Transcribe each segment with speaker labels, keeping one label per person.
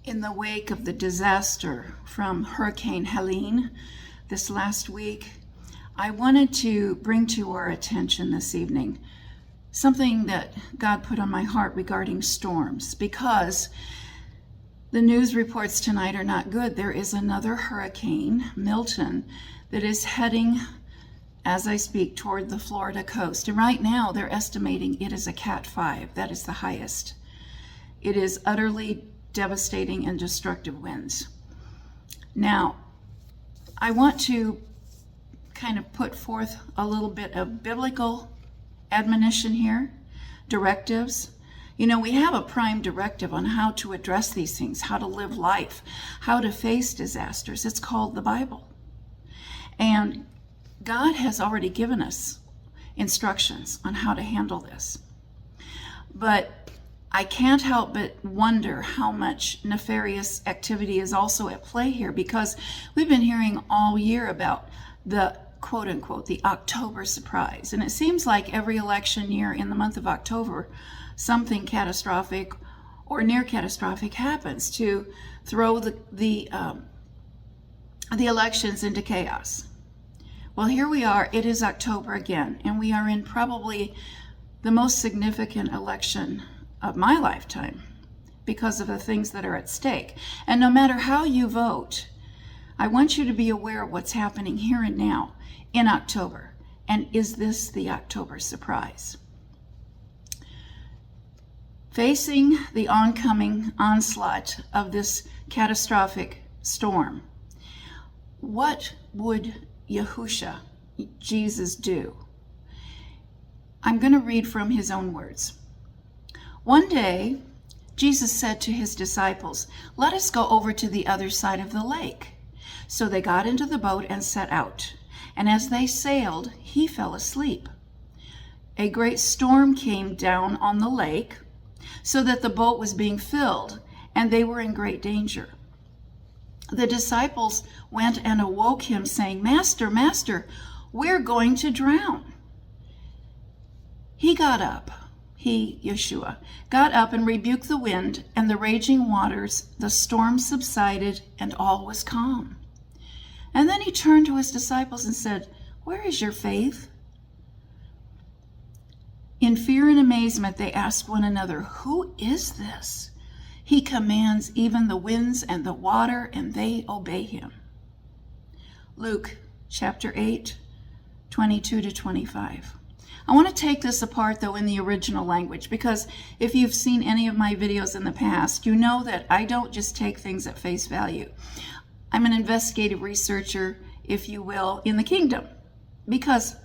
Speaker 1: In the wake of the disaster from Hurricane Helene this last week, I wanted to bring to our attention this evening something that God put on my heart regarding storms, because the news reports tonight are not good. There is another hurricane, Milton, that is heading, as I speak, toward the Florida coast. And right now they're estimating it is a Cat 5. That is the highest. It is utterly devastating and destructive winds. Now, I want to kind of put forth a little bit of biblical admonition here, directives. You know, we have a prime directive on how to address these things, how to live life, how to face disasters. It's called the Bible. And God has already given us instructions on how to handle this. But I can't help but wonder how much nefarious activity is also at play here, because we've been hearing all year about the quote unquote, the October surprise. And it seems like every election year in the month of October, something catastrophic or near catastrophic happens to throw the elections into chaos. Well, here we are, it is October again, and we are in probably the most significant election of my lifetime because of the things that are at stake. And no matter how you vote, I want you to be aware of what's happening here and now in October. And is this the October surprise? Facing the oncoming onslaught of this catastrophic storm, what would Yahushua, Jesus, do? I'm going to read from his own words. One day, Jesus said to his disciples, "Let us go over to the other side of the lake." So they got into the boat and set out. And as they sailed, he fell asleep. A great storm came down on the lake, so that the boat was being filled, and they were in great danger. The disciples went and awoke him, saying, "Master, Master, we're going to drown." He got up. He, Yeshua, got up and rebuked the wind and the raging waters. The storm subsided and all was calm. And then he turned to his disciples and said, "Where is your faith?" In fear and amazement, they asked one another, "Who is this? He commands even the winds and the water, and they obey him." Luke chapter 8, 22 to 25. I want to take this apart, though, in the original language, because if you've seen any of my videos in the past, you know that I don't just take things at face value. I'm an investigative researcher, if you will, in the kingdom, because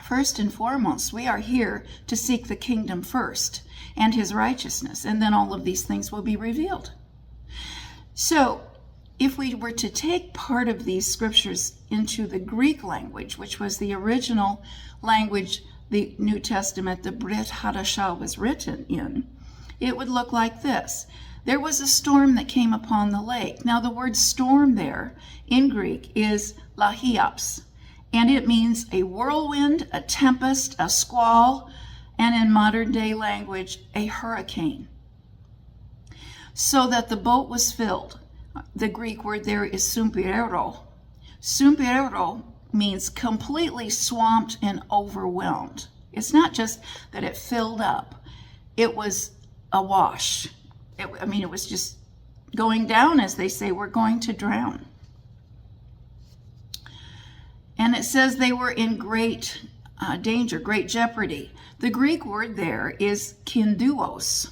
Speaker 1: first and foremost, we are here to seek the kingdom first and his righteousness, and then all of these things will be revealed. So if we were to take part of these scriptures into the Greek language, which was the original language the New Testament, the Brit Hadashah, was written in, it would look like this. There was a storm that came upon the lake. Now the word storm there in Greek is lahiops, and it means a whirlwind, a tempest, a squall, and in modern day language, a hurricane. So that the boat was filled. The Greek word there is sumpirero. Sumpirero means completely swamped and overwhelmed. It's not just that it filled up. It was awash. It was just going down, as they say, we're going to drown. And it says they were in great danger, great jeopardy. The Greek word there is kinduos.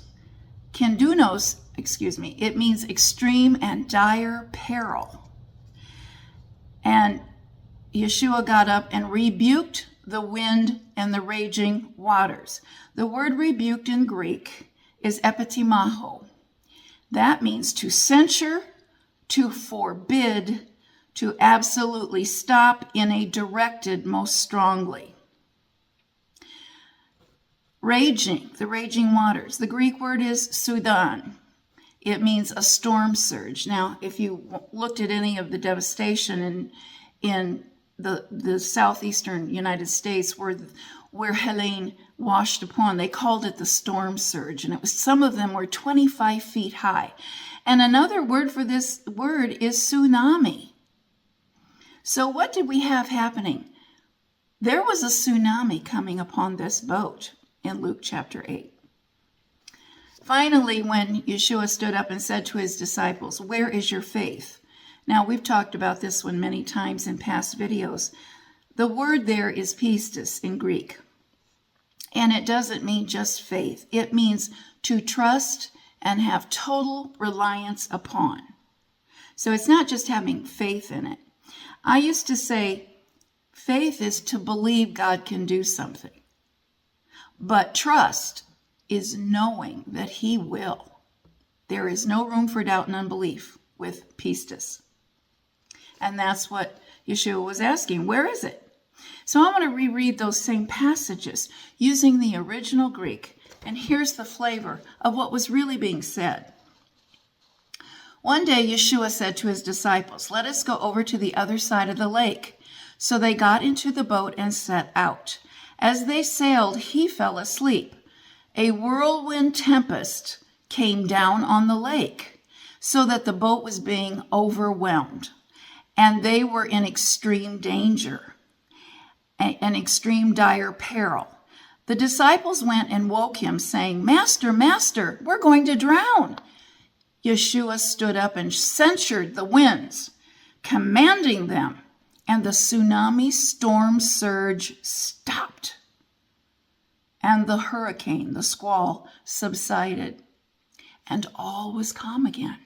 Speaker 1: Kindunos, it means extreme and dire peril. And Yeshua got up and rebuked the wind and the raging waters. The word rebuked in Greek is epitimaho. That means to censure, to forbid, to absolutely stop in a directed most strongly. Raging, the raging waters. The Greek word is sudan. It means a storm surge. Now, if you looked at any of the devastation in the southeastern United States where Helene washed upon, they called it the storm surge, and some of them were 25 feet high. And another word for this word is tsunami. So what did we have happening? There was a tsunami coming upon this boat in Luke chapter 8. Finally, when Yeshua stood up and said to his disciples, "Where is your faith?" Now, we've talked about this one many times in past videos. The word there is pistis in Greek. And it doesn't mean just faith. It means to trust and have total reliance upon. So it's not just having faith in it. I used to say faith is to believe God can do something. But trust is knowing that he will. There is no room for doubt and unbelief with pistis. And that's what Yeshua was asking. Where is it? So I want to reread those same passages using the original Greek. And here's the flavor of what was really being said. One day Yeshua said to his disciples, "Let us go over to the other side of the lake." So they got into the boat and set out. As they sailed, he fell asleep. A whirlwind tempest came down on the lake, so that the boat was being overwhelmed, and they were in extreme danger, an extreme dire peril. The disciples went and woke him, saying, "Master, Master, we're going to drown." Yeshua stood up and censured the winds, commanding them, and the tsunami storm surge stopped. And the hurricane, the squall, subsided, and all was calm again.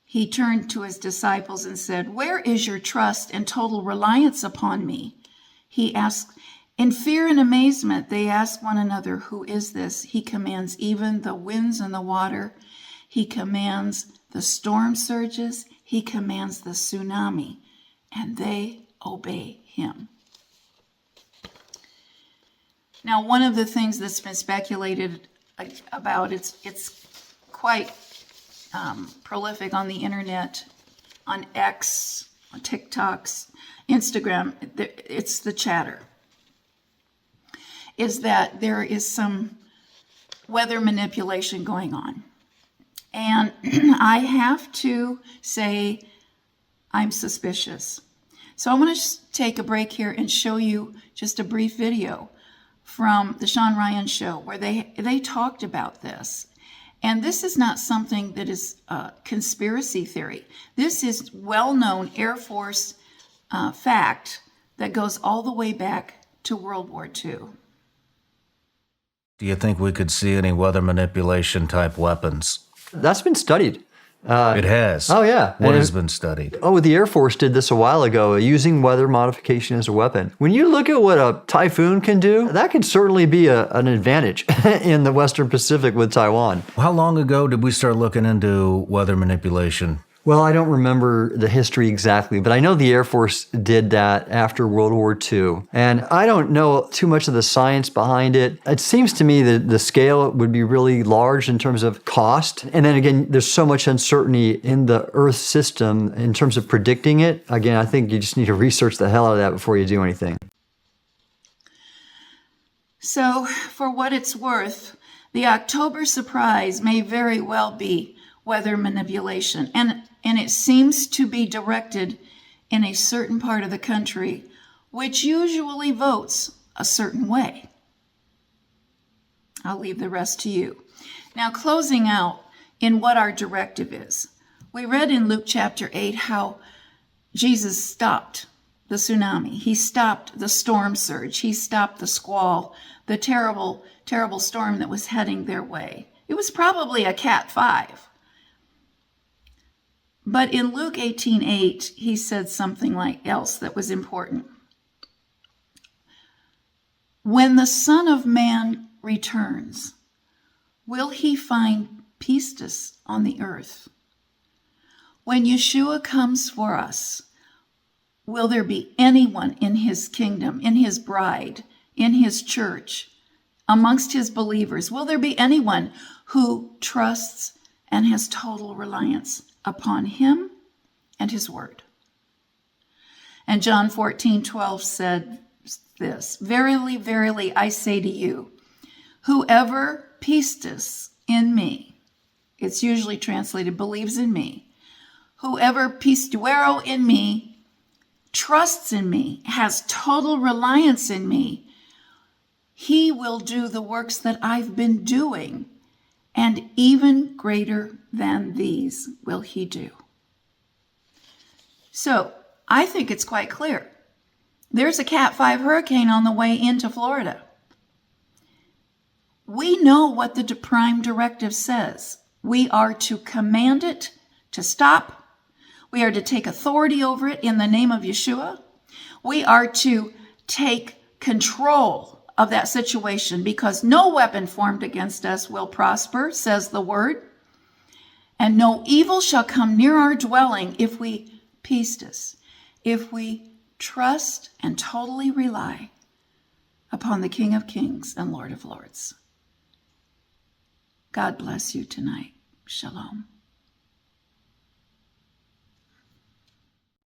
Speaker 1: He turned to his disciples and said, "Where is your trust and total reliance upon me?" He asked. In fear and amazement, they asked one another, "Who is this? He commands even the winds and the water. He commands the storm surges. He commands the tsunami, and they obey him." Now, one of the things that's been speculated about, it's quite prolific on the internet, on X, on TikToks, Instagram, it's the chatter, is that there is some weather manipulation going on. And I have to say I'm suspicious. So I want to take a break here and show you just a brief video from the Sean Ryan show where they talked about this. And this is not something that is a conspiracy theory. This is well-known Air Force fact that goes all the way back to World War II.
Speaker 2: Do you think we could see any weather manipulation type weapons?
Speaker 3: That's been studied.
Speaker 2: It has.
Speaker 3: Oh, yeah.
Speaker 2: What has been studied?
Speaker 3: Oh, the Air Force did this a while ago, using weather modification as a weapon. When you look at what a typhoon can do, that could certainly be an advantage in the Western Pacific with Taiwan.
Speaker 2: How long ago did we start looking into weather manipulation?
Speaker 3: Well, I don't remember the history exactly, but I know the Air Force did that after World War II. And I don't know too much of the science behind it. It seems to me that the scale would be really large in terms of cost. And then again, there's so much uncertainty in the Earth system in terms of predicting it. Again, I think you just need to research the hell out of that before you do anything.
Speaker 1: So, for what it's worth, the October surprise may very well be weather manipulation. And it seems to be directed in a certain part of the country, which usually votes a certain way. I'll leave the rest to you. Now, closing out in what our directive is. We read in Luke chapter 8 how Jesus stopped the tsunami. He stopped the storm surge. He stopped the squall, the terrible, terrible storm that was heading their way. It was probably a Cat 5. But in Luke 18:8, he said something else that was important. When the Son of Man returns, will he find pistis on the earth? When Yeshua comes for us, will there be anyone in his kingdom, in his bride, in his church, amongst his believers? Will there be anyone who trusts and has total reliance upon him and his word? And John 14:12 said this, "Verily, verily, I say to you, whoever pistis in me It's usually translated believes in me. Whoever pistuero in me, trusts in me, has total reliance in me, he will do the works that I've been doing, and even greater than these will he do. So I think it's quite clear. There's a Cat 5 hurricane on the way into Florida. We know what the prime directive says. We are to command it to stop. We are to take authority over it in the name of Yeshua. We are to take control of that situation because no weapon formed against us will prosper, says the word. And no evil shall come near our dwelling if we pistis, if we trust and totally rely upon the King of Kings and Lord of Lords. God bless you tonight. Shalom.